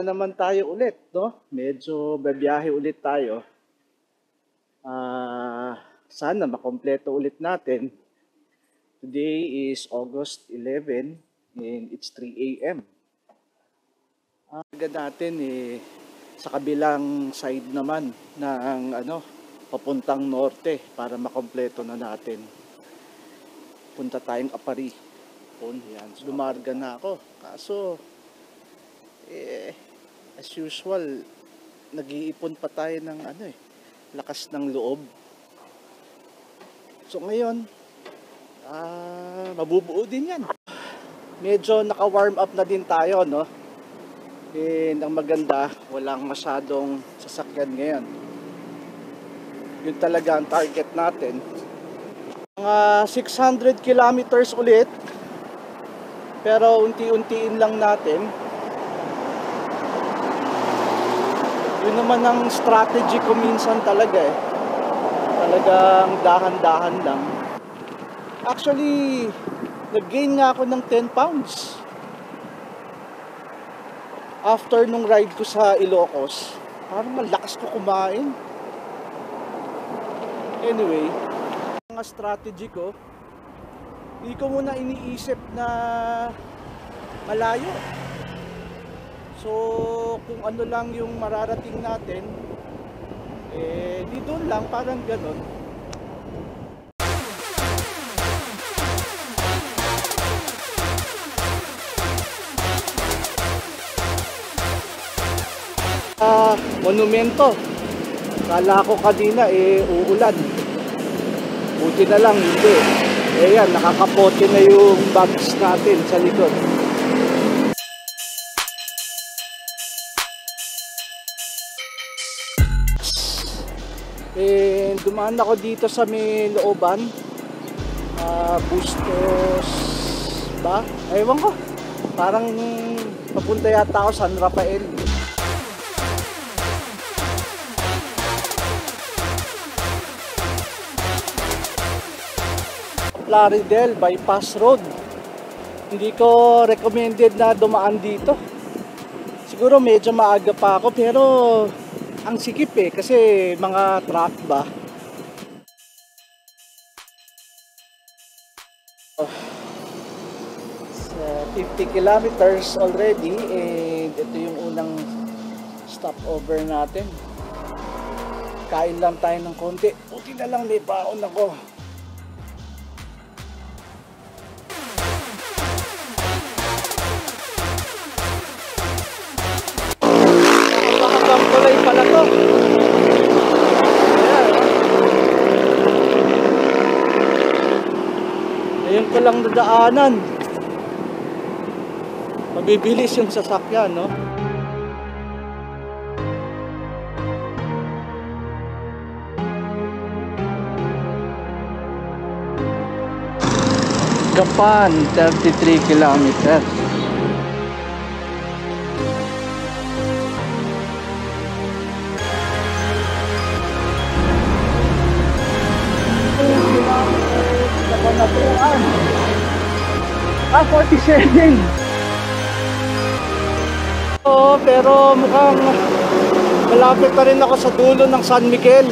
naman tayo ulit, no? Medyo babiyahe ulit tayo. Sana makompleto ulit natin. Today is August 11 and it's 3 a.m. Agad natin sa kabilang side naman ng papuntang norte para makompleto na natin. Punta tayong Apari. Yan. Lumarga na ako. Kaso as usual, nag-iipon pa tayo ng lakas ng loob. So ngayon, mabubuo din yan. Medyo naka-warm up na din tayo, no? And ang maganda, walang masyadong sasakyan ngayon. Yun talaga ang target natin. Mga 600 kilometers ulit. Pero unti-untiin lang natin. Yun naman ang strategy ko minsan talaga Talagang dahan-dahan lang. Actually, nag-gain nga ako ng 10 pounds. After nung ride ko sa Ilocos, parang malakas ko kumain. Anyway, ang strategy ko, hindi ko muna iniisip na malayo. So, kung ano lang yung mararating natin, di doon lang, parang ganon. Monumento. Kala ko kanina uulan. Buti na lang hindi. Yan, nakakapote na yung bags natin sa likod. Dumaan ako dito sa may looban. Bustos ba? Ewan ko. Parang papunta yata ako San Rafael. Plaridel bypass road. Hindi ko recommended na dumaan dito. Siguro medyo maaga pa ako, pero ang sikip kasi mga truck ba. So, 50 kilometers already and ito yung unang stopover natin. Kain lang tayo ng konti. Buti na lang may baon ako. Kulay pala to. Ayun ko lang nadaanan. Mabibilis yung sasakyan, no? Gapan, 33 kilometers. Natuan. 47. Oo, pero mukhang malapit pa rin ako sa dulo ng San Miguel.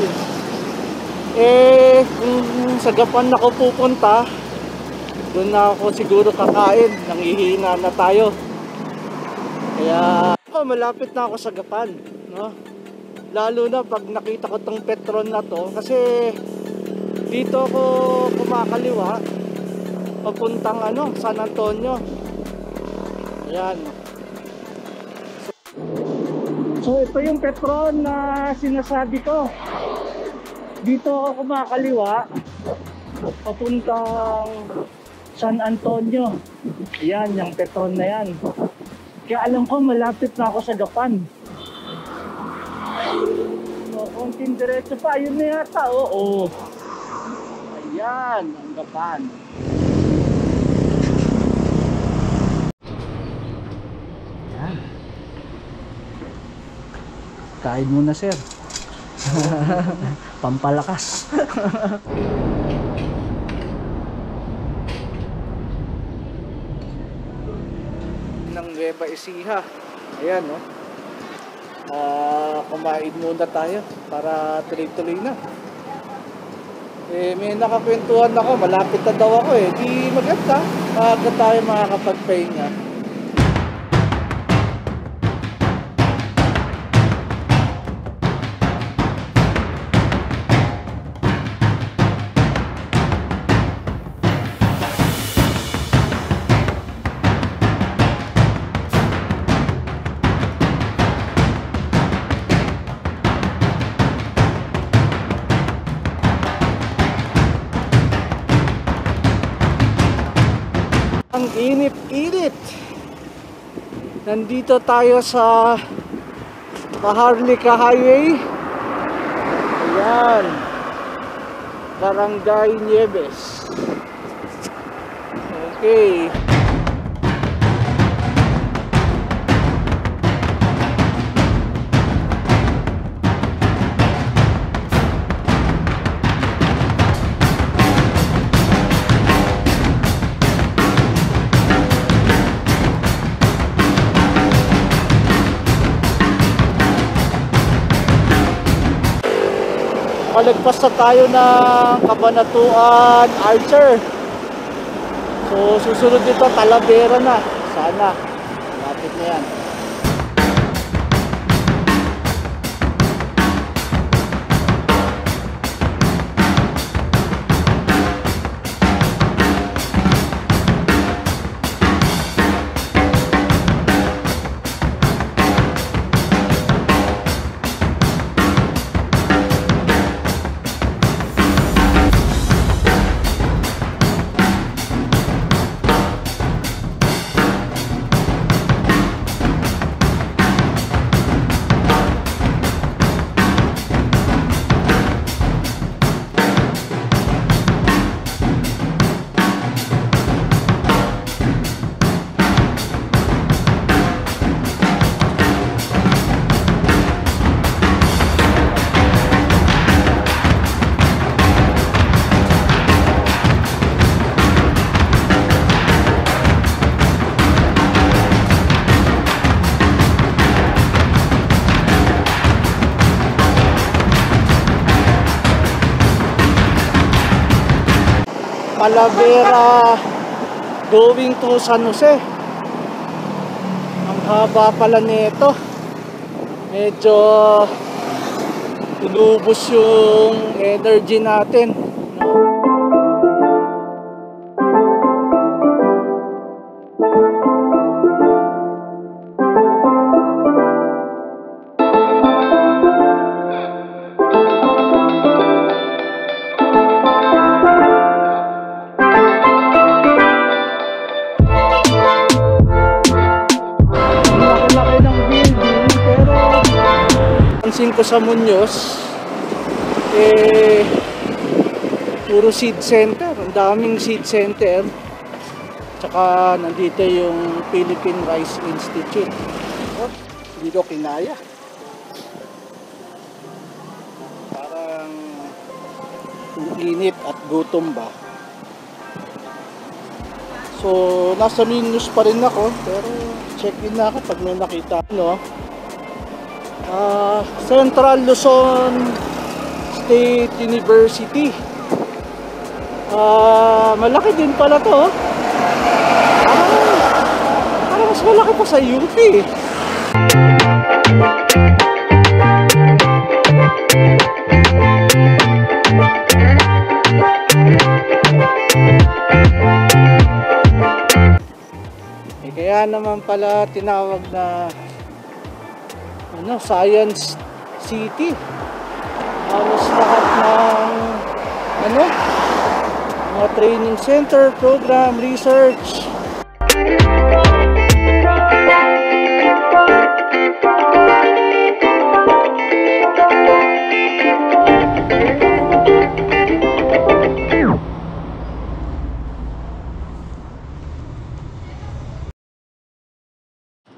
Kung sa Gapan ako pupunta, doon na ako siguro kakain. Nanghihina na tayo. Kaya malapit na ako sa Gapan, no? Lalo na pag nakita ko tong Petron na to, kasi dito ako kumakaliwa papuntang San Antonio. Ayan. So ito yung Petron na sinasabi ko. Dito ako kumakaliwa papuntang San Antonio. Ayan, yung Petron na yan. Kaya alam ko malapit na ako sa Gapan. So, konting diretso pa, yun na yata. Oo. Ayan, ang Gapan. Ayan. Kain muna, sir. Pampalakas. Ng Nueva Ecija. Ayan, no? Kumain muna tayo para tuloy-tuloy na. May nakakwentuhan ako, malapit na daw ako di maganda, maaga tayo makakapagpahinga. Ang init-init. Nandito tayo sa Maharlika Highway. Ayan. Barangay Nieves. Okay. Palagpas na tayo ng Cabanatuan Archer. So susunod dito Talavera na. Sana lapit na yan. Talavera going to San Jose. Ang haba pala nito. Medyo inubos yung energy natin. Ko sa Muñoz puro seed center, ang daming seed center, tsaka nandito yung Philippine Rice Institute. Hindi ko kinaya, parang init at gutom ba. So nasa Muñoz pa rin ako, pero check in na ako pag may nakita Central Luzon State University. Malaki din pala to. Parang mas malaki pa sa UP. Kaya naman pala tinawag na Science City. Halos lahat ng mga training center, program, research.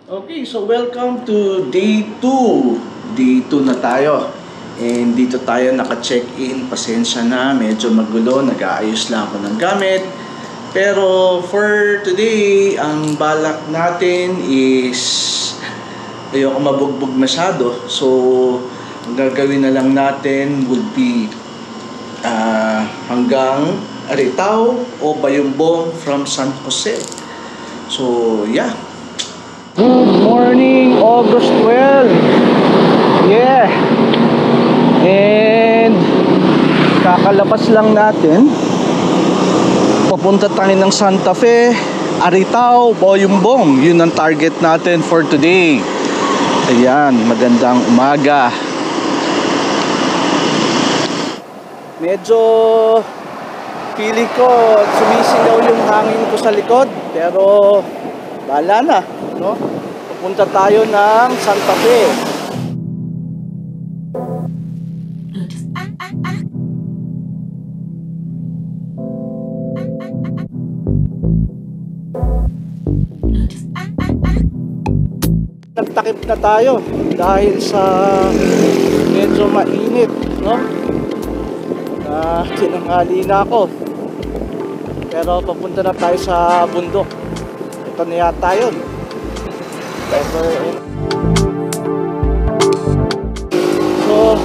Okay, so welcome to day 2. Day 2 na tayo. And dito tayo naka-check-in. Pasensya na, medyo magulo. Nag-aayos lang ako ng gamit. Pero for today, ang balak natin is ayoko mabugbog masyado. So, ang gagawin na lang natin would be hanggang Aritao o Bayumbong from San Jose. So, yeah. Good morning, August 12. Yeah. And kakalabas lang natin. Papunta tayo ng Santa Fe, Aritao, Bayumbong. Yun ang target natin for today. Ayan, magandang umaga. Medyo feeling ko sumisigaw yung hangin ko sa likod, pero bahala na, no? Pupunta tayo ng Santa Fe. Nagtakip na tayo dahil sa medyo mainit, no? Tinanghali na ako, pero papunta na tayo sa bundok. Ito na yata yun. So,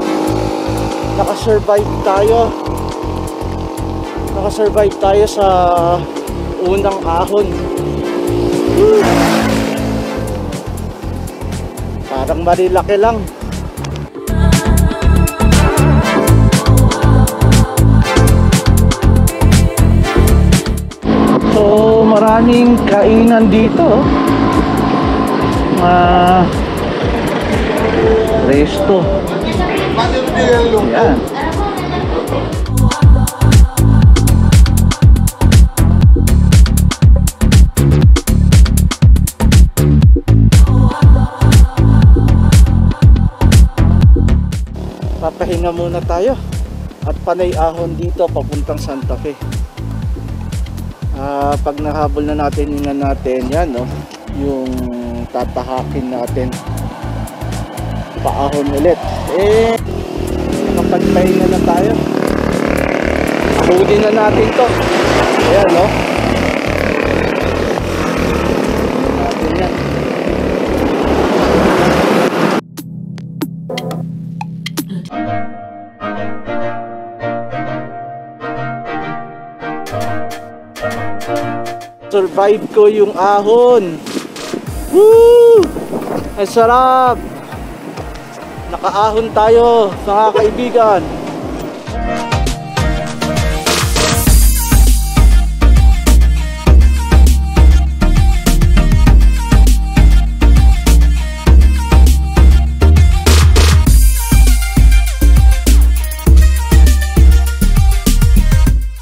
nakasurvive tayo sa unang ahon. Parang marilaki lang. So, maraming kainan dito. Resto. Yan. Papahinga muna tayo at panay ahon dito papuntang Santa Fe. Pag nahabol na natin yan, no, yung tatahakin natin paahon ulit. Nakapagpahinga na tayo. Huli na natin to. Ayan, no. Natin yan. Survive ko yung ahon. Woo! Ang sarap. Nakaahon tayo, mga kaibigan.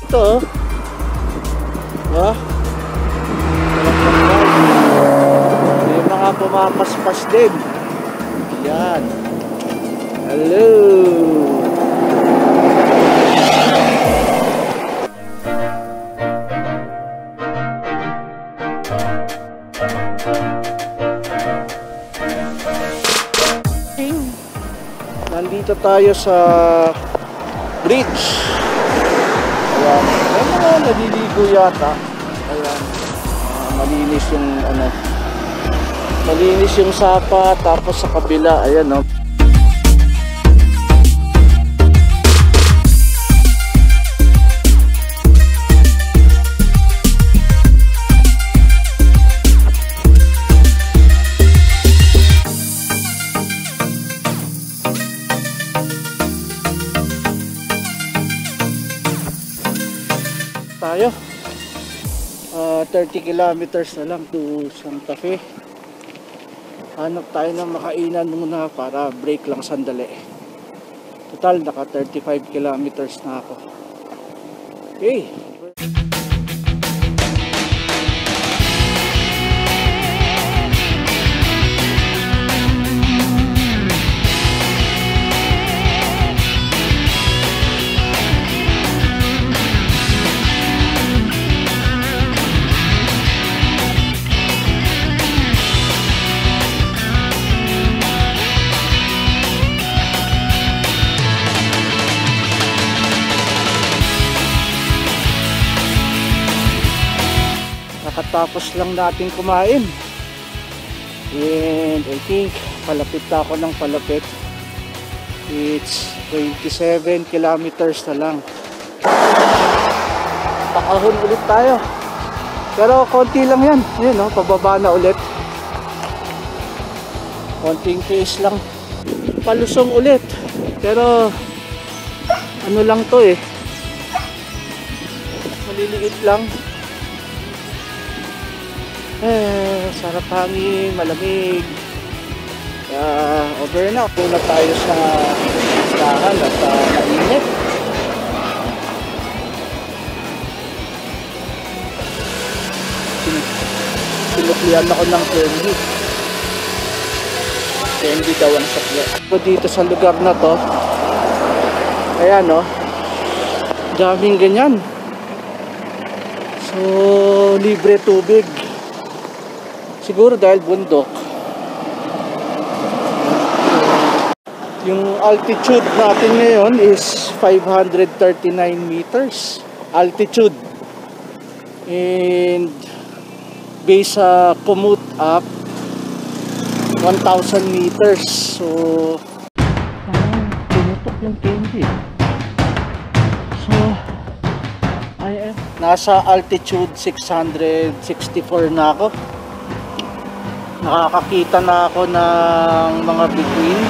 Ito, may mga pumapaspas din. Yan. Hello. Nandito tayo sa bridge. Ayan. May mga naliligo yata. Ayan. Malinis yung malinis yung sapa, tapos sa kabila, ayan, no. Tayo 30 kilometers na lang to Santa Fe. Hanap tayo ng makainan muna para break lang sandali. Total naka 35 kilometers na ako. Okay. Tapos lang natin kumain, and I think palapit na ako ng palapit. It's 27 kilometers na lang. Paahon ulit tayo. Pero konti lang yan. Ayun, no? Pababa na ulit. Konting pace lang. Palusong ulit. Pero ano lang to eh. Maliliit lang. Sarap hangin, malamig. Over na. Puna tayo sa islahan at mainit. Sinuklian ako ng candy. Candy daw ang sakya. Dito sa lugar na to, ayan o, daming ganyan. So, libre tubig. Siguro dahil bundok. Yung altitude natin ngayon is 539 meters altitude. And based sa commute up 1,000 meters. So tumutok yung candy. So I am nasa altitude 664 na ako. Nakakakita na ako ng mga bituin.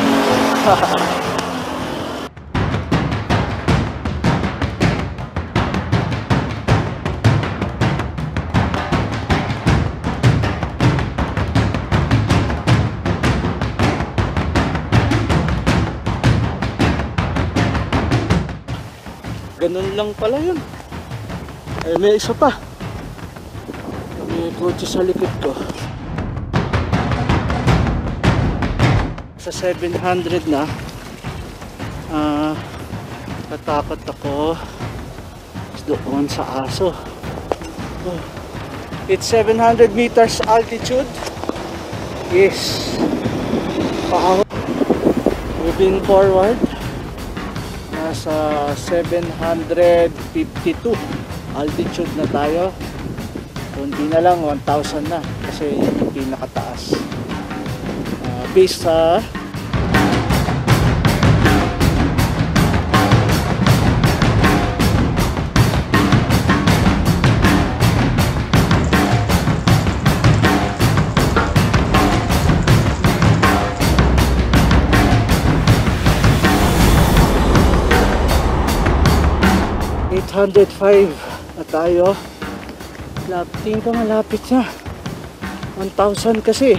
Ganun lang pala yun. Ay, may isa pa. May kotse sa likod ko. Sa 700 na. Natakot ako doon sa aso. It's 700 meters altitude. Yes. Moving forward. Nasa 752 altitude na tayo. Kundi na lang 1,000 na kasi yun yung pinakataas. Based sa $805 na tayo. Tingin ko malapit na 1,000 kasi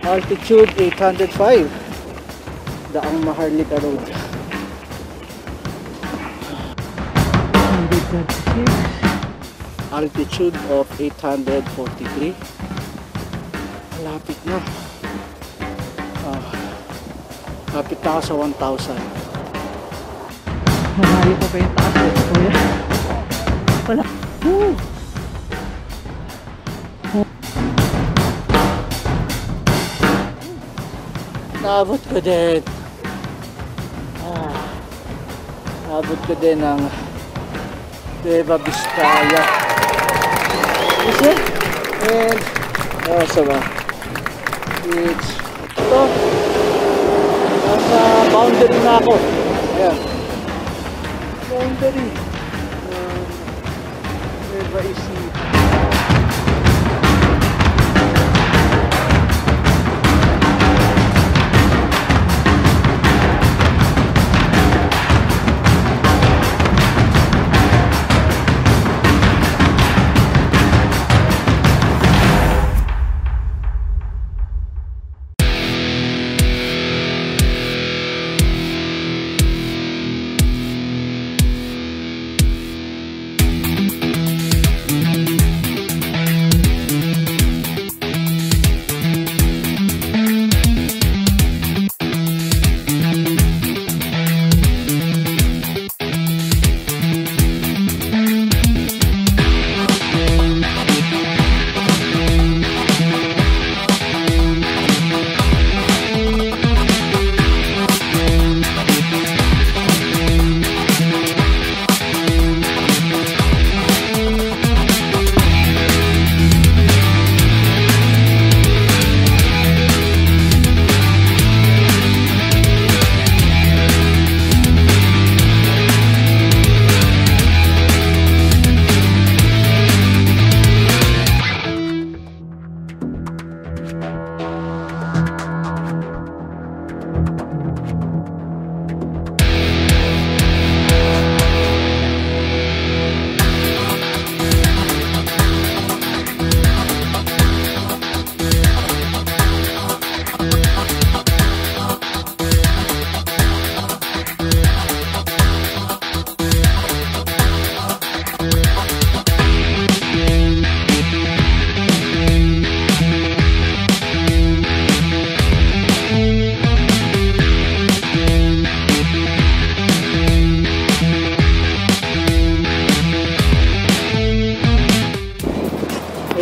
altitude 805 daang Maharlika Road. 136 altitude of 843. Malapit na. Lapit na ako sa 1,000. Malayo pa ba yung taas ito, kuya? Wala. Naabot ko din. Naabot ko din ng Nueva Vizcaya. Kasi, and sama. It's ito. Nasa boundary na ako. Ayan. Boundary. Nueva Ecija.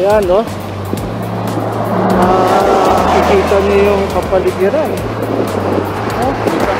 Ayan, no? Kikita niyo yung kapaligiran. Oh, kita.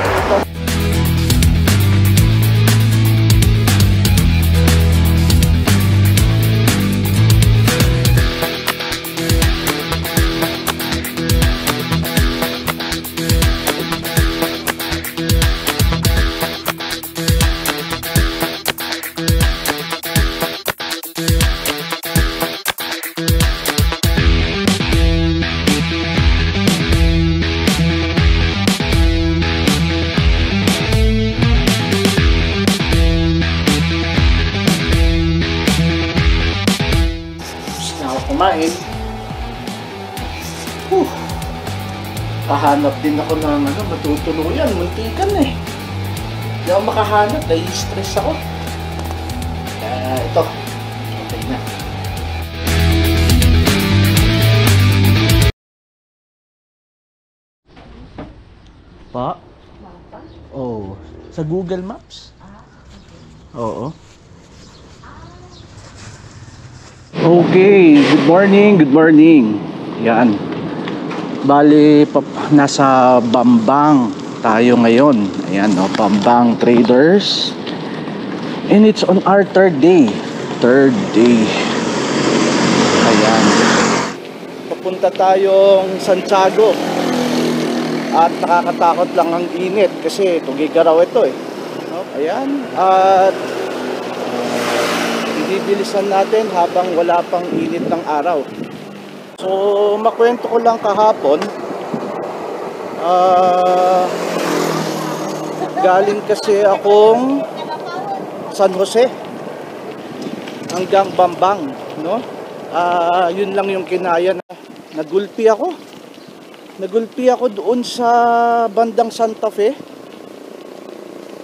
Kumain. Kahanap din ako ng matutuluyan, muntikan eh. Hindi ako makahanap, nai-stress ako. Ito, okay na. Pa? Oh, sa Google Maps? Oo. Okay, good morning. Yan. Bali, nasa Bambang tayo ngayon. Ayan, Bambang Traders. And it's on our third day. Ayan. Papunta tayong Santiago. At nakakatakot lang ang init kasi tugigaraw ito eh. Ayan. At bibilisan natin habang wala pang init ng araw. So, makwento ko lang kahapon. Galing kasi akong San Jose hanggang Bambang, no? Yun lang yung kinaya na nagulpi ako. Nagulpi ako doon sa bandang Santa Fe.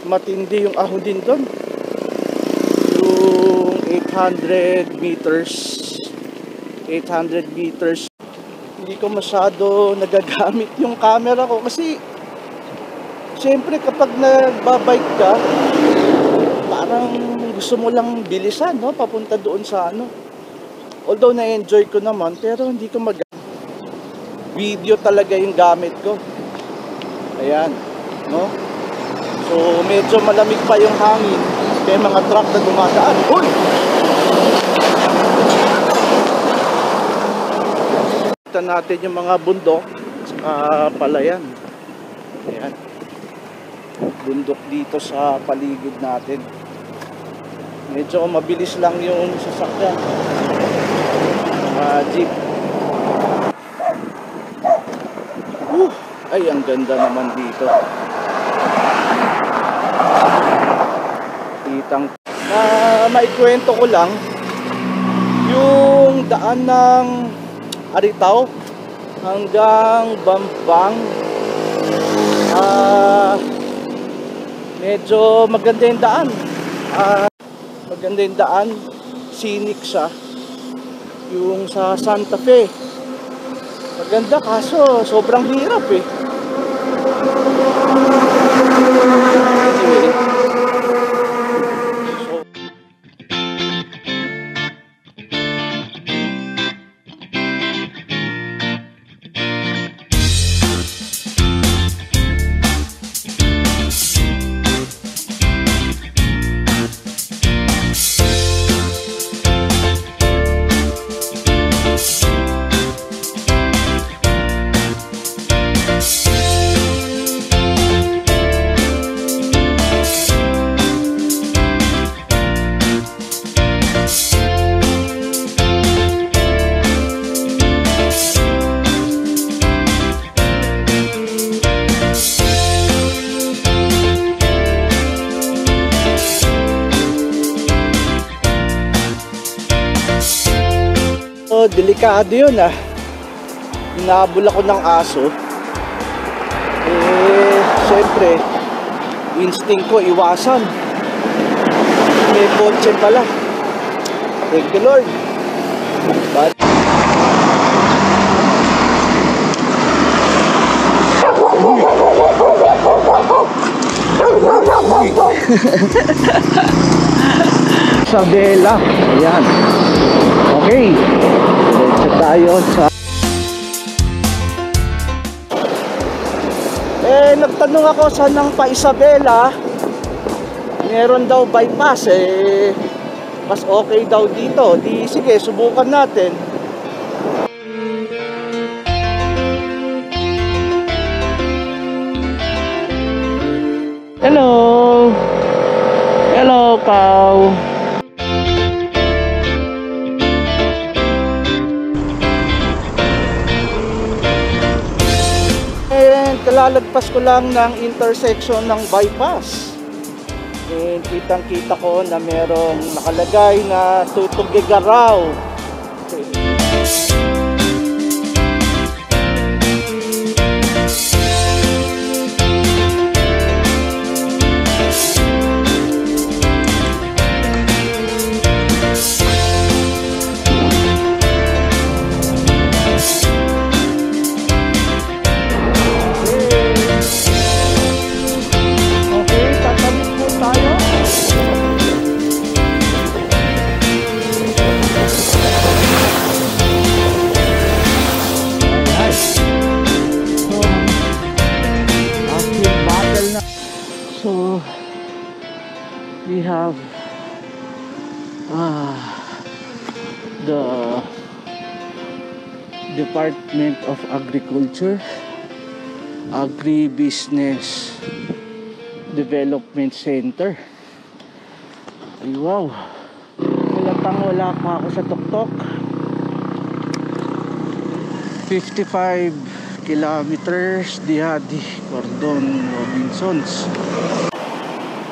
Matindi yung ahon din doon. 800 meters. Hindi ko masyado nagagamit yung camera ko kasi siyempre kapag nagbabike ka parang gusto mo lang bilisan, no? Papunta doon sa although na-enjoy ko naman pero hindi ko video talaga yung gamit ko. Ayan, no? So medyo malamig pa yung hangin. May mga truck na dumadaan. Uy! Kita natin yung mga bundok sa palayan. Ayan. Bundok dito sa paligid natin. Medyo mabilis lang yung sasakyan. Mga jeep. Ay, ang ganda naman dito. Maikwento ko lang yung daan ng Aritaw hanggang Bambang. Medyo maganda yung daan. Scenic siya. Yung sa Santa Fe maganda kaso sobrang hirap eh. Delikado yun Hinabol ako ng aso. Siyempre instinct ko iwasan. May kotse pala. Thank you Lord. But Isabela. Ayan. Okay. tayo sa nagtanong ako saan ng pa Isabela. Meron daw bypass mas okay daw dito. Di sige, subukan natin. Hello. Hello, cow. Kalalagpas ko lang ng intersection ng bypass. Kitang-kita ko na merong nakalagay na Tutugigaraw. So we have the Department of Agriculture Agribusiness Development Center. Ay wow, wala pa ako sa tuktok. 55 kilometers Diadi, Cordon Robinsons.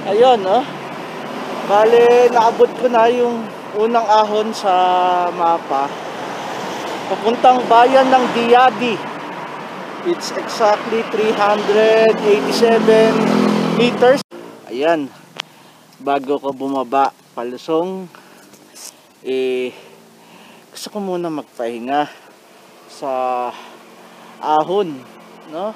Ayun, no? Bale, naabot ko na yung unang ahon sa mapa. Papuntang bayan ng Diadi. It's exactly 387 meters. Ayan. Bago ko bumaba palusong, gusto ko muna magpahinga sa ahon, no?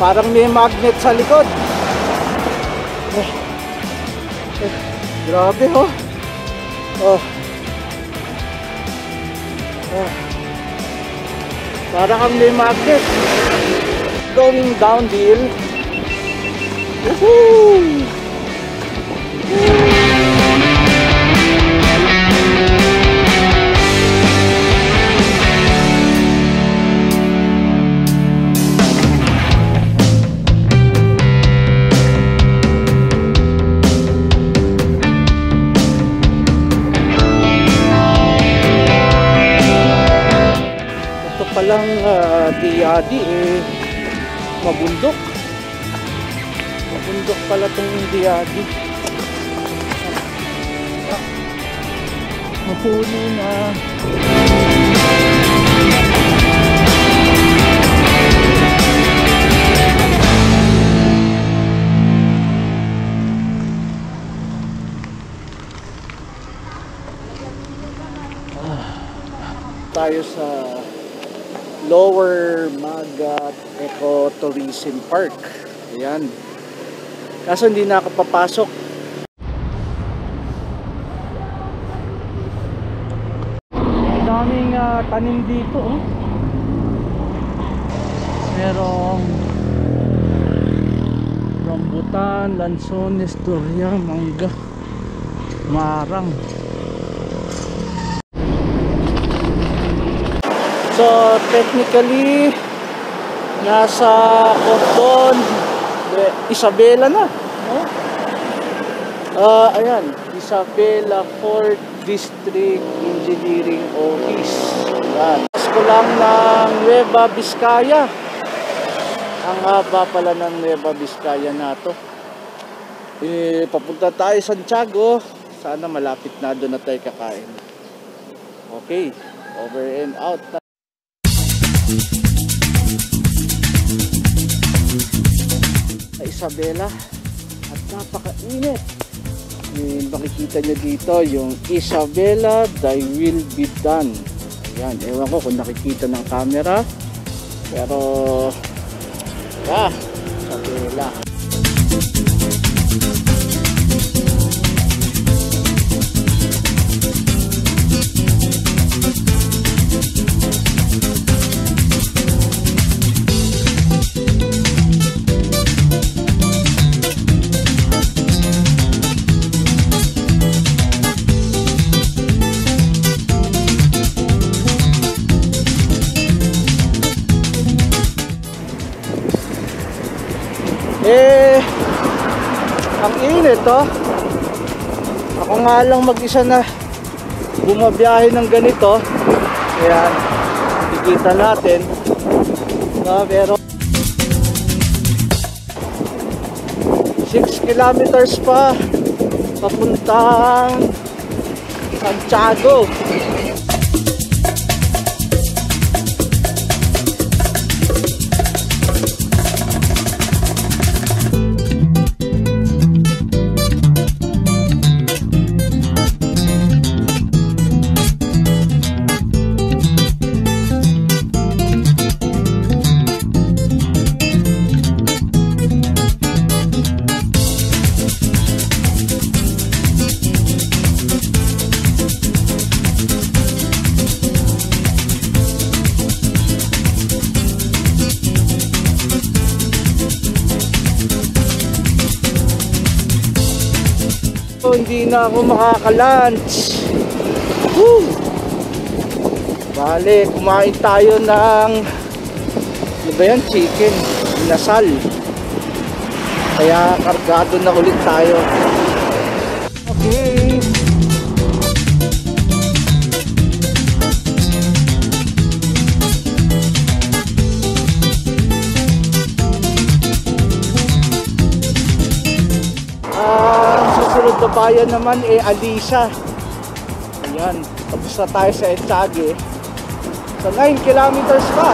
Parang may magnet sa likod. Grabe, oh. Para kang may magnet. Going downhill. Woohoo! Palang Diadi mabundok pala tong Diadi. Mapuno na. Tayo sa Lower Magat Ecotourism Park. Ayan. Kaso hindi na ako papasok. Ang daming tanim dito, oh. Merong rambutan, lansones, durian, mangga, marang. So technically nasa Cordon Isabela na, no? Ayan, Isabela 4th District Engineering Office. Ayan. Pasko lang ng Nueva Vizcaya. Ang haba pala ng Nueva Vizcaya na to. Papunta tayo Santiago. Sana malapit na, doon na tayo kakain. Okay, over and out. Isabela at napakainit. Makikita nyo dito yung Isabela, Thy Will Be Done. Ayan, ewan ko kung nakikita ng camera, pero Isabela. Ang init ako nga lang mag-isa na bumabiyahe ng ganito. Ayan, nakikita natin pero 6 kilometers pa papuntang Santiago. Hindi na ako makaka-lunch. Bale, kumain tayo ng ano ba yan? Chicken inasal. Kaya kargado na ulit tayo. Okay. Susunod na bayan naman Alisa. Ayan, tapos na tayo sa Etiague. So 9 kilometers pa.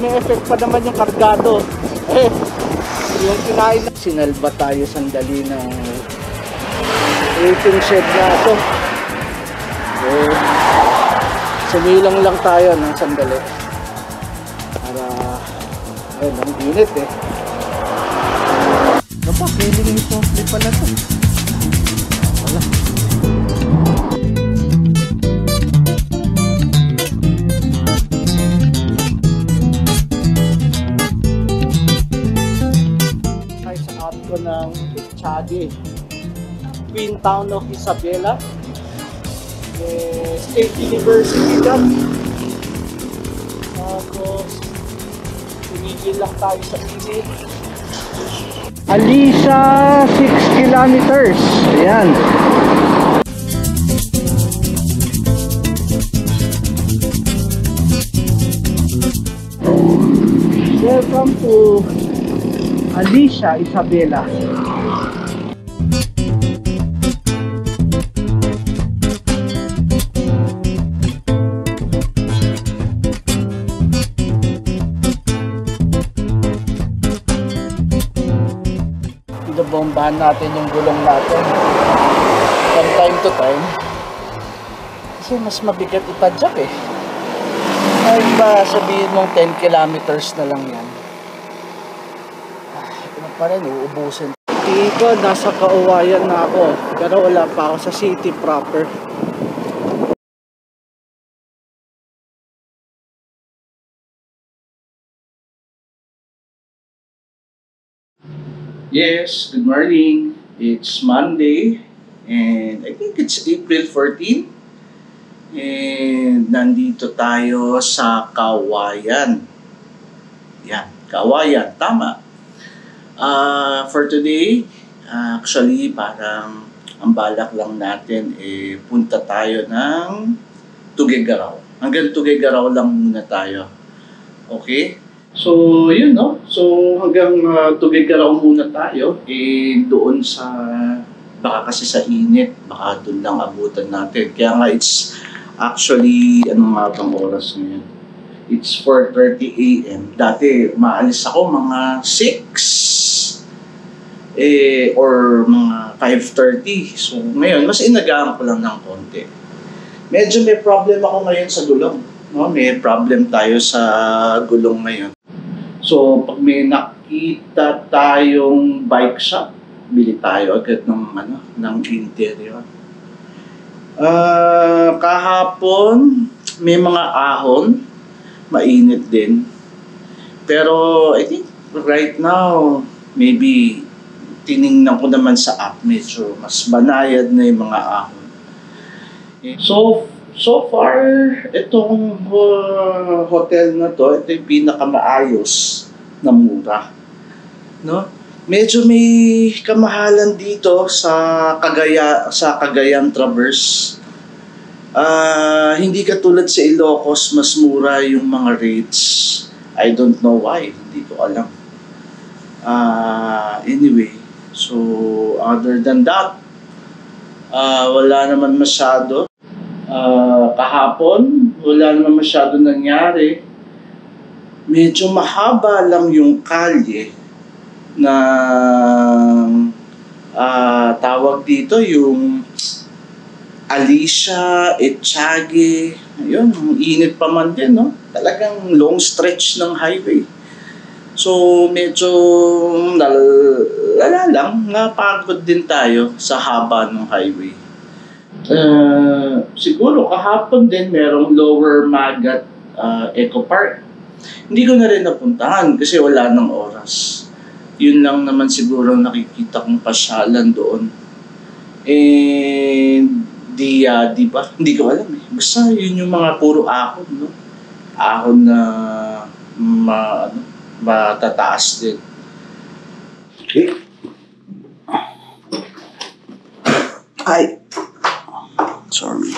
May effect pa naman yung kargado. Yung kinain na. Sinalba tayo sandali ng waiting shed na ito. Sumilang lang tayo ng sandali. Para ang init Napa, feeling ito. Di pala ito. Wala. Ay, sa out ko ng Etiague. Queen Town of Isabela. State University dyan. Tapos, tumigil lang tayo sa init. Alisa, 6 kilometers. Ayan. Welcome to Alisa, Isabela. Bombahan natin yung gulong natin from time to time kasi mas mabigat itadyak ay ba sabihin mong 10 kilometers na lang yan ano pa rin uubusin. Dito nasa Kauwayan na ako pero wala pa ako sa city proper. Yes, good morning. It's Monday and I think it's April 14 and nandito tayo sa Kauwayan. Yan, Kauwayan, tama. For today, actually parang ang balak lang natin punta tayo ng Tuguegarao. Hanggang Tuguegarao lang muna tayo. Okay? So, yun, no? So, hanggang Tuguegarao muna tayo. Doon sa, baka kasi sa init, baka doon lang abutan natin. Kaya nga, it's actually, ano nga bang oras ngayon? It's 4:30 AM. Dati, maalis ako mga 6. or mga 5:30. So ngayon, mas inagaan ko lang ng konti. Medyo may problem ako ngayon sa gulong. No? May problem tayo sa gulong ngayon. So pag may nakita tayong bike shop, bili tayo agad ng interior. Kahapon, may mga ahon, mainit din. Pero I think right now, maybe tiningnan ko naman sa app, medyo mas banayad na yung mga ahon. So far, itong hotel na to, ito yung pinakamaayos na mura. No? Medyo may kamahalan dito sa Cagayan Traverse. Hindi katulad sa Ilocos, mas mura yung mga rates. I don't know why, hindi ko alam. Anyway, so other than that, wala naman masyado. Kahapon, wala naman masyado nangyari. Medyo mahaba lang yung kalye na tawag dito yung Alicia, Etchage. Ayun, init pa man din, no? Talagang long stretch ng highway. So, medyo lala lang, napagod din tayo sa haba ng highway. Siguro kahapon din merong Lower Magat Eco Park. Hindi ko na rin napuntahan kasi wala ng oras. Yun lang naman siguro nakikita kong pasyalan doon. Di ba? Hindi ko alam eh. Basta yun yung mga puro ahon, no? Ahon na matataas din. Okay. Ay. Sorry.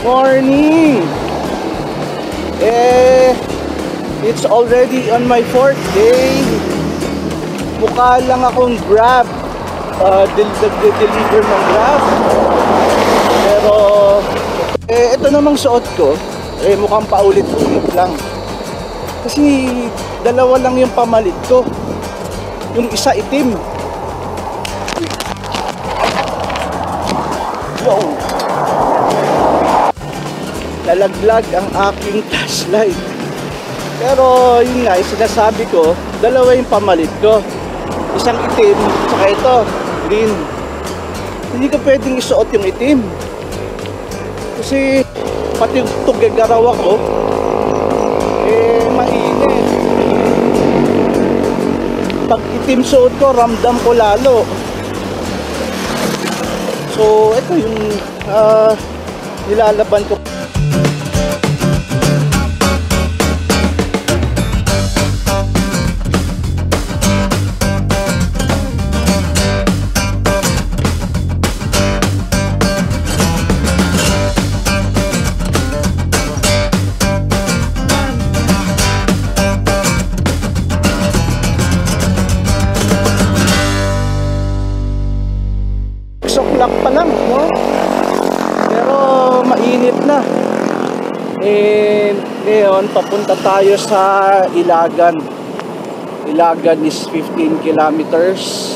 Morning! It's already on my 4th day. Mukha lang akong Grab. Deliver ng Grab. Pero, ito namang suot ko, mukhang paulit-ulit lang. Kasi, dalawa lang yung pamalit ko. Yung isa itim. Wow! Nalaglag ang aking flashlight. Pero yun nga, sinasabi ko, dalawa yung pamalit ko. Isang itim, saka ito, green. Hindi ko pwedeng isuot yung itim. Kasi pati tugagaraw ako, mainit. Pag itim suot ko, ramdam ko lalo. So, ito yung nilalaban ko. O'clock pa lang, no? Pero mainit na. Ngayon, papunta tayo sa Ilagan. Ilagan is 15 kilometers.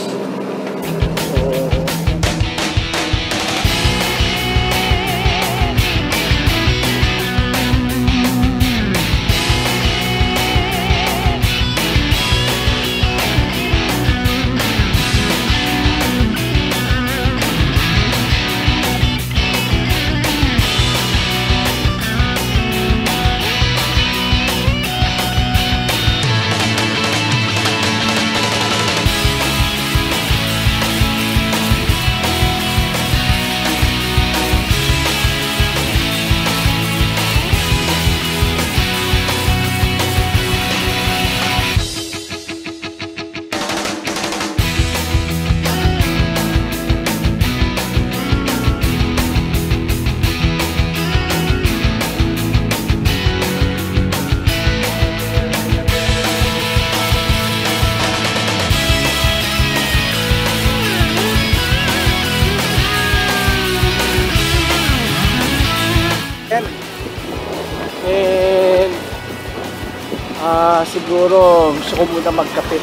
siguro gusto ko muna magkape.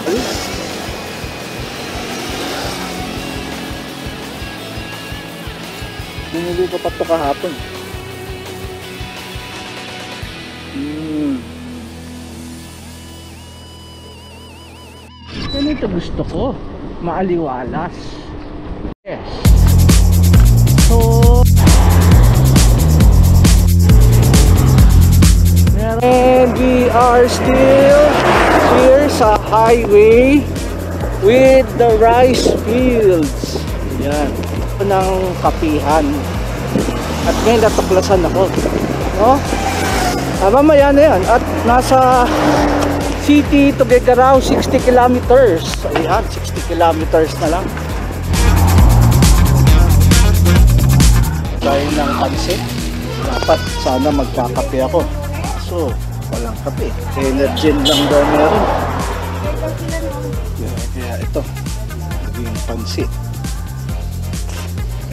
Ayun. Binili ko pa ito kahapon. Ganito gusto ko. Maaliwalas. Yes. So, and we are still here sa highway with the rice fields. Yan. Ng kapihan. At ngayon natuklasan ako. No? Mamaya na yan. At nasa city to Tuguegarao 60 kilometers. Ayan, 60 kilometers na lang. Gaya ng pansit. Dapat sana magkakape ako. So, walang kape. Energy lang daw meron. Kaya ito. Naging pansit.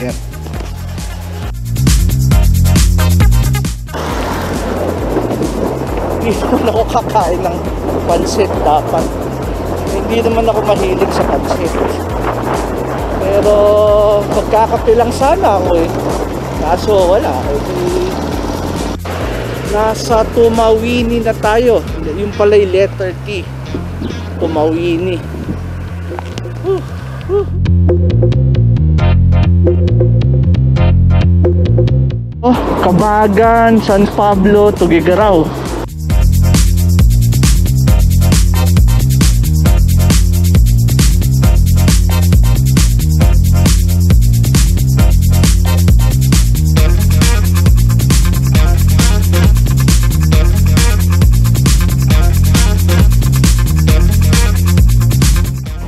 Ayan. Hindi naman ako kakain ng pansit dapat. Hindi naman ako mahilig sa pansit. Pero magkakape lang sana ako eh. Kaso wala. Nasa Tumawini na tayo. Yung pala yung letter T. Tumawini. Oh, Kabagan, San Pablo, Tuguegarao.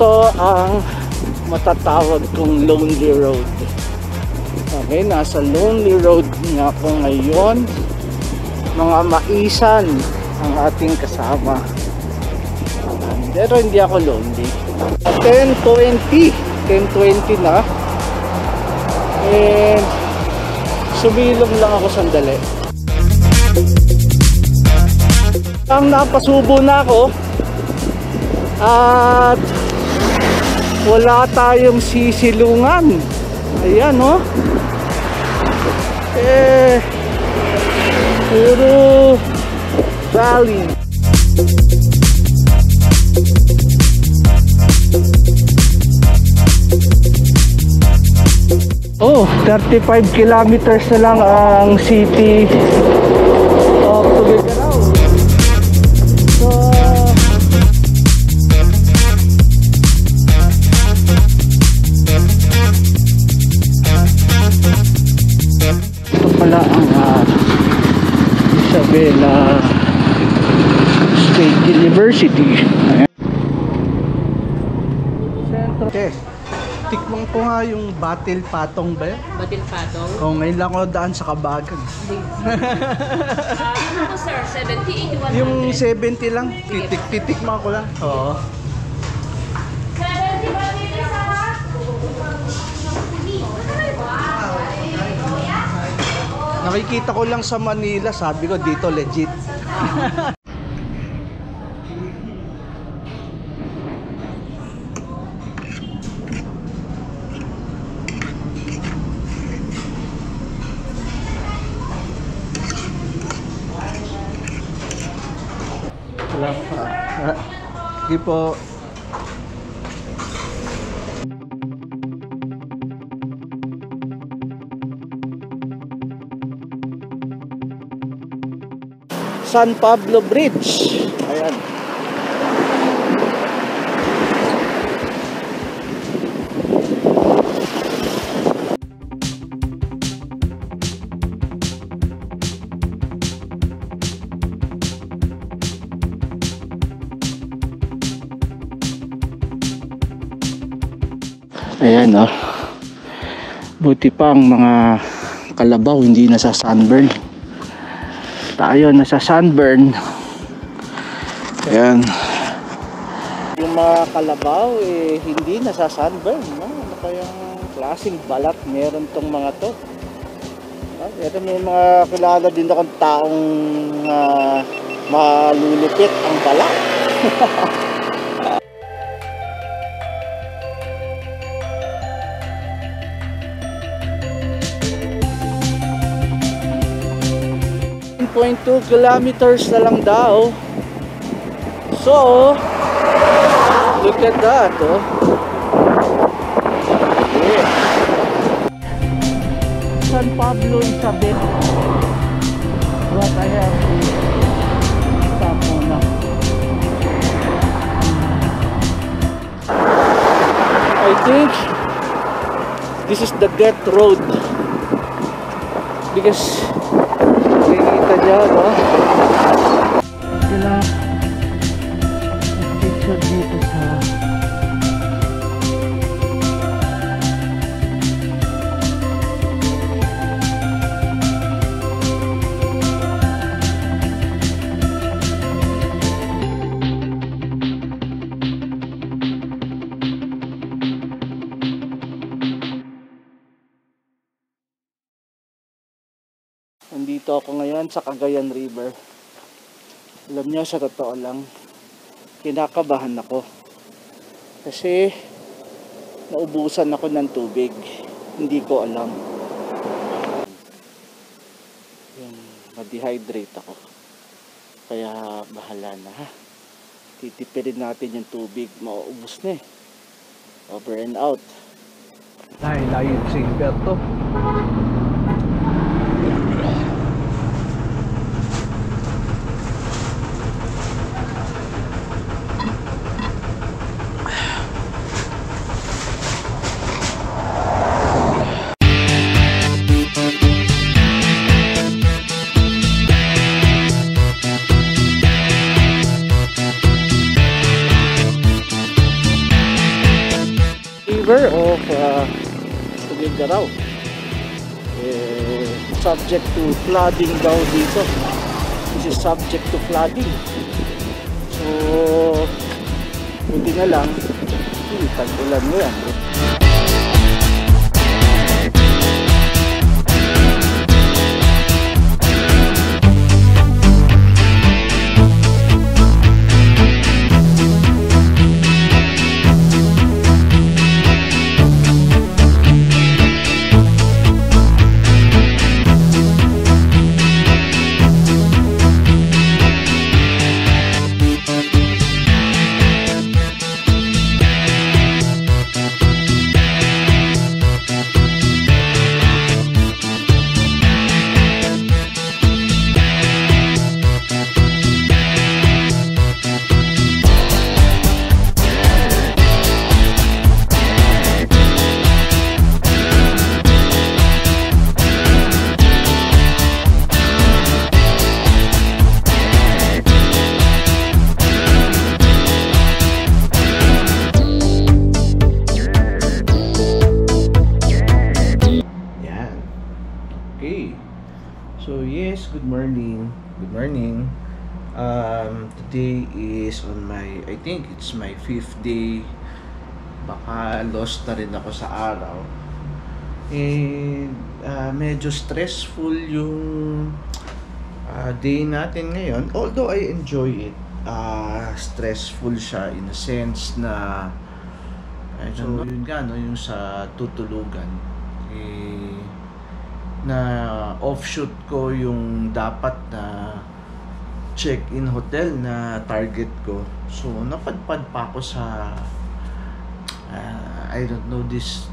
Ito ang matatawag kong lonely road. Okay, nasa lonely road nga ako ngayon. Mga maisan ang ating kasama. Pero hindi ako lonely. 10:20 na. And sumilong lang ako sandali. Ang napasubo na ako. At wala tayong sisilungan. Ayan, oh. Puro valley. Oh, 35 kilometers na lang ang city of Tuguegarao. So, ito pala ang Isabela State University. Ayan. Sentro. Okay. Tikman ko nga yung Batil Patong ba yun? Batil Patong? Oh, ngayon lang ako daan sa Kabagan. Ano po sir? 70, 80, 100? Yung 70 lang. Titikman ko lang. Oo. 70 ba dito sa? Nakikita ko lang sa Manila, sabi ko dito legit. Sige po. San Pablo Bridge. Ayan. Ayan, oh. Buti pa ang mga kalabaw hindi nasa sunburn. Tayo nasa sunburn. Ayan. Yung mga kalabaw hindi nasa sunburn, no? Ano kayang klaseng balat meron tong mga to? Pero may mga kilala din akong taong malulupit ang balak. .2 kilometers na lang daw. So, look at that, oh. Yeah. San Pablo Isabel. What I have to stop muna. I think this is the death road because nakikita niya, no? Sila picture dito sa Nandito ako ngayon sa Cagayan River. Alam niyo, sa totoo lang, kinakabahan ako. Kasi naubusan ako ng tubig. Hindi ko alam. Yung ma-dehydrate ako. Kaya bahala na, ha. Titipirin natin yung tubig. Mauubos na eh. Over and out. Layo si Humberto. Of Tugigaraw, subject to flooding daw dito. This is subject to flooding, so buti na lang tag-ulan mo yan. Today is on my, I think it's my 5th day. Baka lost na rin ako sa araw. And medyo stressful yung day natin ngayon. Although I enjoy it, stressful siya in a sense na so yun nga, no, yung sa tutulugan, na offshoot ko yung dapat na check-in hotel na target ko. So napadpad pa ako sa I don't know this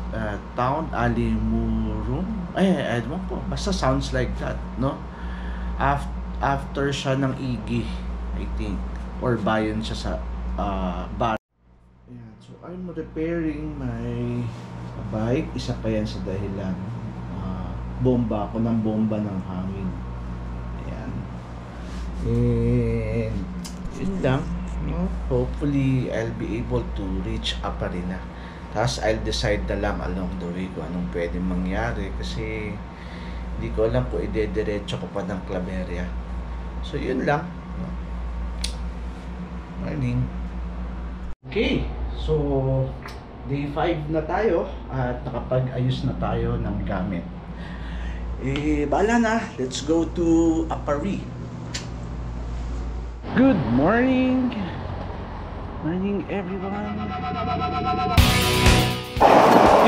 town, Alimurum. I don't know, basta sounds like that, no? After siya ng Igi, I think, or bayon siya sa bar. Ayan, so I'm repairing my bike. Isa pa yan sa dahilan. Bomba ako ng bomba ng hangin. Ayan. And yun lang, no? Hopefully I'll be able to reach Aparina. Tapos I'll decide na lang along the way kung anong pwedeng mangyari, kasi hindi ko alam kung ide-diretso ko pa ng Claveria. So yun lang, no? Morning. Okay, so day 5 na tayo at nakapag-ayos na tayo ng gamit. Bahala na, let's go to Apari. Good morning! Morning everyone!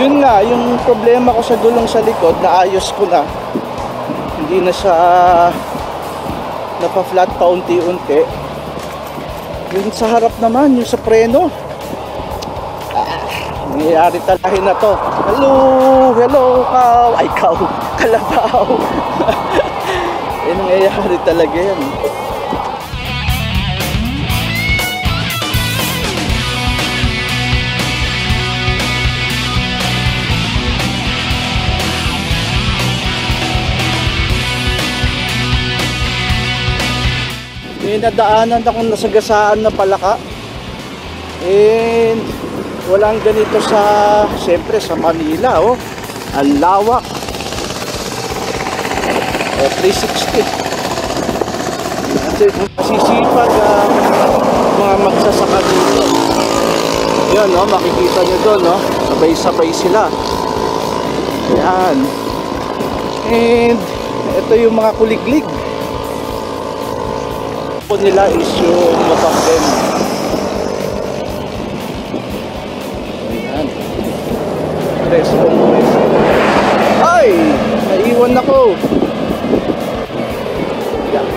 Yun nga, yung problema ko sa gulong sa likod, naayos ko na. Hindi na siya napa-flat pa unti-unti. Yung sa harap naman, yung sa preno. Nangyayari talahin na to. Hello! Hello, cow! Ay, cow! Kalabaw! Nangyayari talaga yan. May nadaanan akong nasagasaan na palaka, and walang ganito sa, siyempre sa Manila, oh, ang lawak, 360. Kasi masisipag mga magsasaka dito. Yan, oh, makikita nyo doon, oh, sabay-sabay sila. Yan, and ito yung mga kuliglig nila is yung mapagden. Ayan. Presto. Ay! Naiwan ako. Yeah.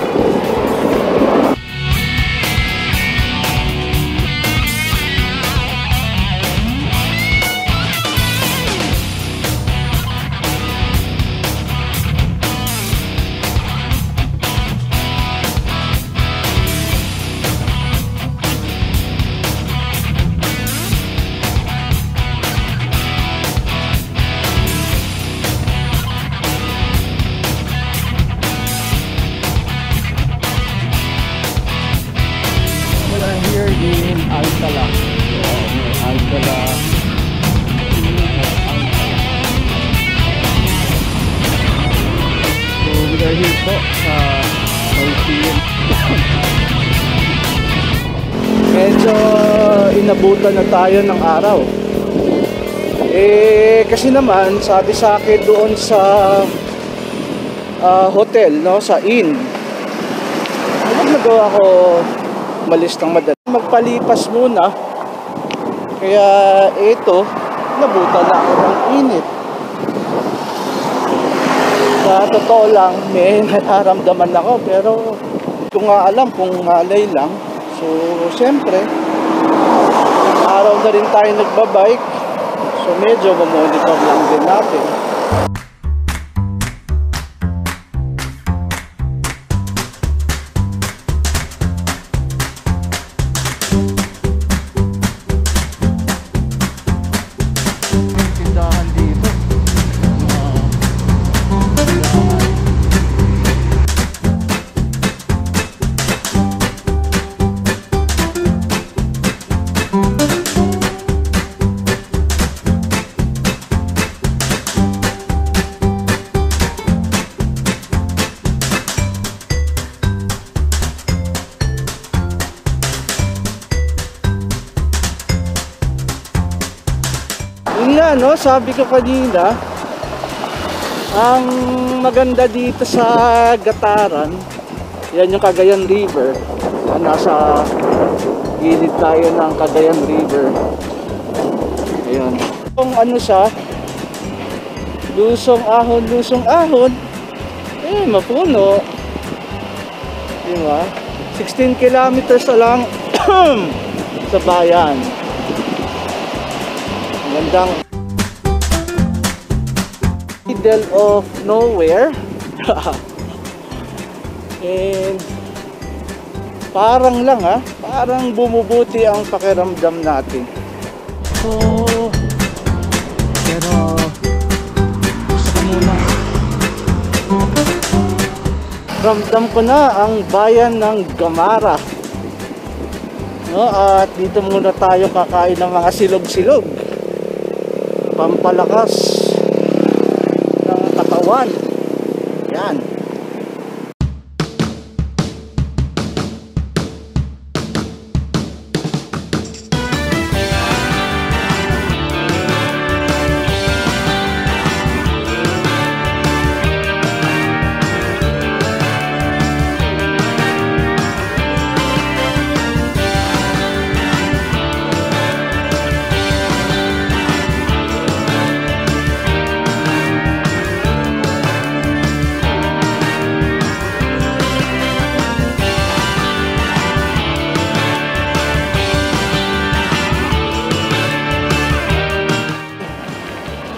In Alcala. Alcala. So we are here po sa museum. Medyo inabutan na tayo ng araw. Kasi naman sabi sa akin doon sa hotel, no, sa inn. Huwag nagawa ko malis ng madali. Magpalipas muna. Kaya ito, nabutan na ako ng init. Sa totoo lang, may nararamdaman ako. Pero hindi ko nga alam kung malay lang. So, siyempre, araw na rin tayo nagbabike. So, medyo mamonitor lang din natin. Yun nga, no, sabi ko kanina, ang maganda dito sa Gataran, yan yung Cagayan River. Nasa gilid tayo ng Cagayan River. Ayun. Kung ano siya, lusong ahon, mapuno. Diba? 16 kilometers na lang sa bayan. Gandang middle of nowhere. And parang lang parang bumubuti ang pakiramdam natin. So, pero gusto ko muna, ramdam ko na ang bayan ng Gamara, no? At dito muna tayo kakain ng mga silog-silog, pampalakas ng katawan. Yan.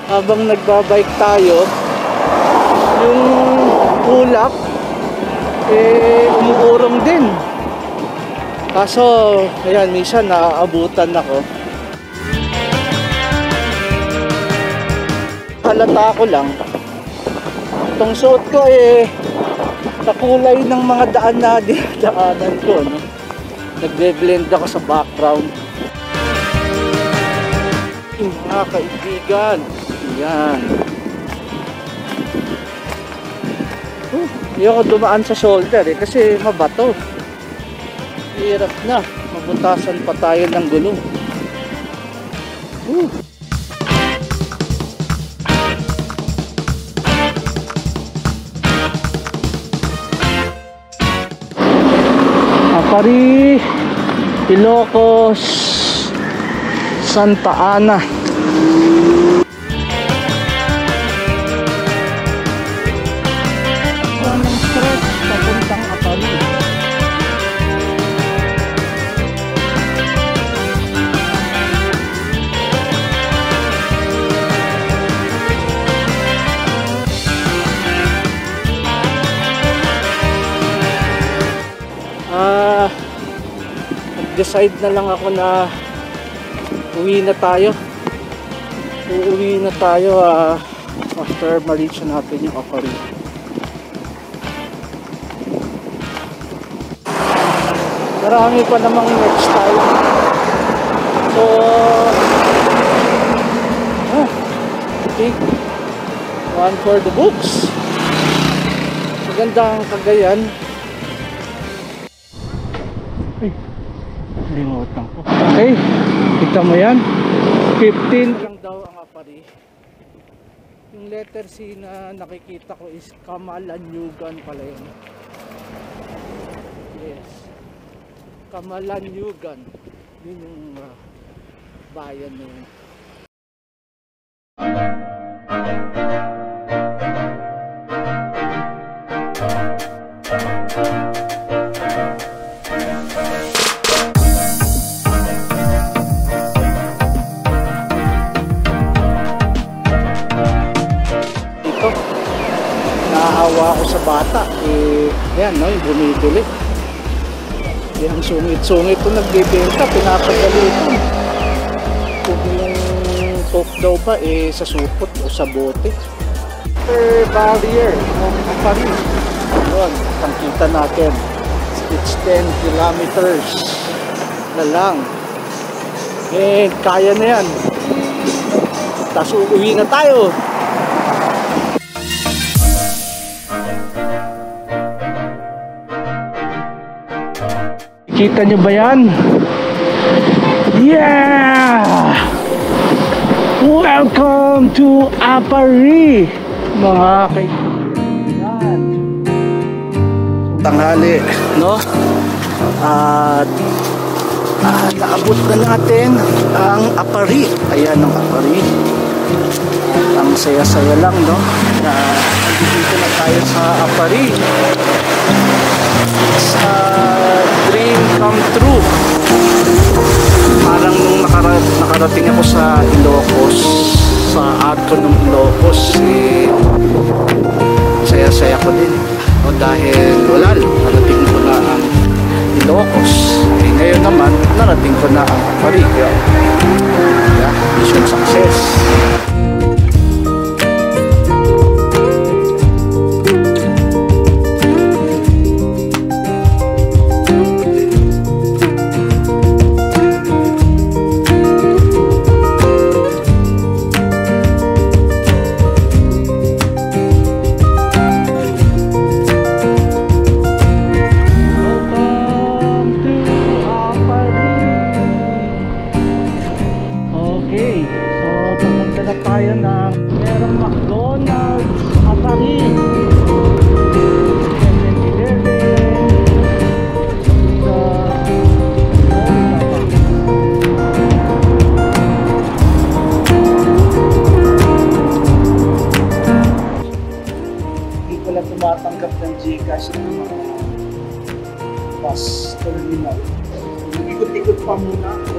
habang nagbabike tayo, yung ulap umuurong din. Kaso ayan, minsan naaabutan ako. Halata ko lang, itong suot ko kakulay ng mga daan na dinadaanan ko, no? Nagbe-blend ako sa background. Mga kaibigan, yan. Hindi ako dumaan sa shoulder kasi mabato. Hirap na, mabutasan pa tayo ng gulong. Apari, Ilocos, Santa Ana. Walang stress papuntang Apari. Decide na lang ako na uuwi na tayo after ma-reach natin yung Apari. Marami pa namang next time, so I think one for the books. Magandang Cagayan. Limutan ko. Okay, kita mo yan, 15 lang daw ang Apari. Yung letter C na nakikita ko is Camalaniugan pala yun. Yes, Camalaniugan, yun yung bayan na yun. Naawa ako sa bata, yan, no, yung bumibili. Yung sungit-sungit ko nagbibenta, pinapagalitan. Kung yung coke daw pa, sa supot o sa bote. Barrier, Apari. Yun, tangkita natin. It's 10 kilometers na lang. Kaya na yan. Tapos uuwi na tayo. Kita nyo ba yan? Yeah! Welcome to Apari, mga kaibigan. Tanghali, no? At naabot na natin ang Apari. Ayan ang Apari. Ang saya-saya lang, no? Na dito na tayo sa Apari. Sa dream come true. Parang nung nakarating ako sa Ilocos, sa Adco ng Ilocos, saya-saya ko din, no? Dahil wala, narating ko na ang Ilocos. Ngayon naman, narating ko na ang Apari. Yeah, mission success. Tumatanggap ng Gcash ng mga bus terminal. Ikot-ikot pa muna ako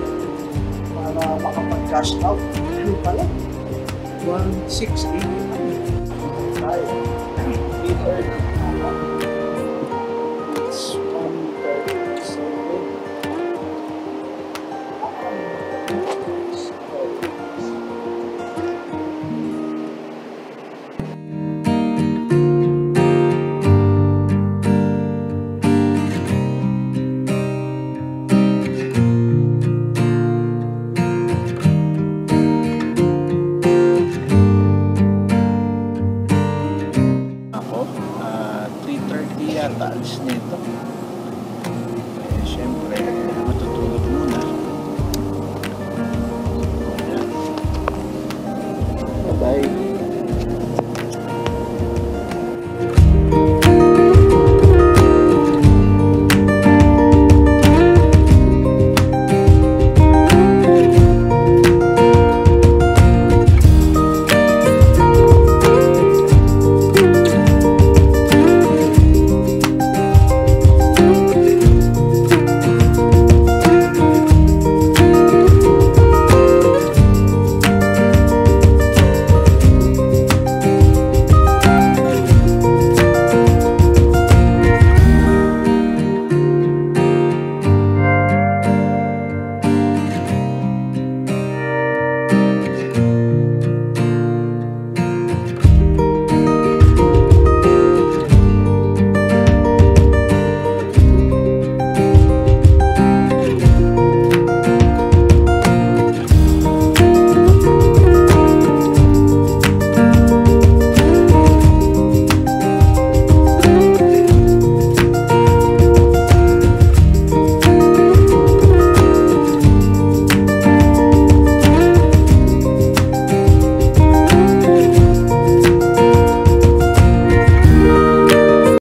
para makapag-cash out. Ano pala? 168. Tayo. Peter. It's 137. Ako, 3:30 yata alis nito. Eh, syempre, matutulog muna. Ayan. Bye-bye.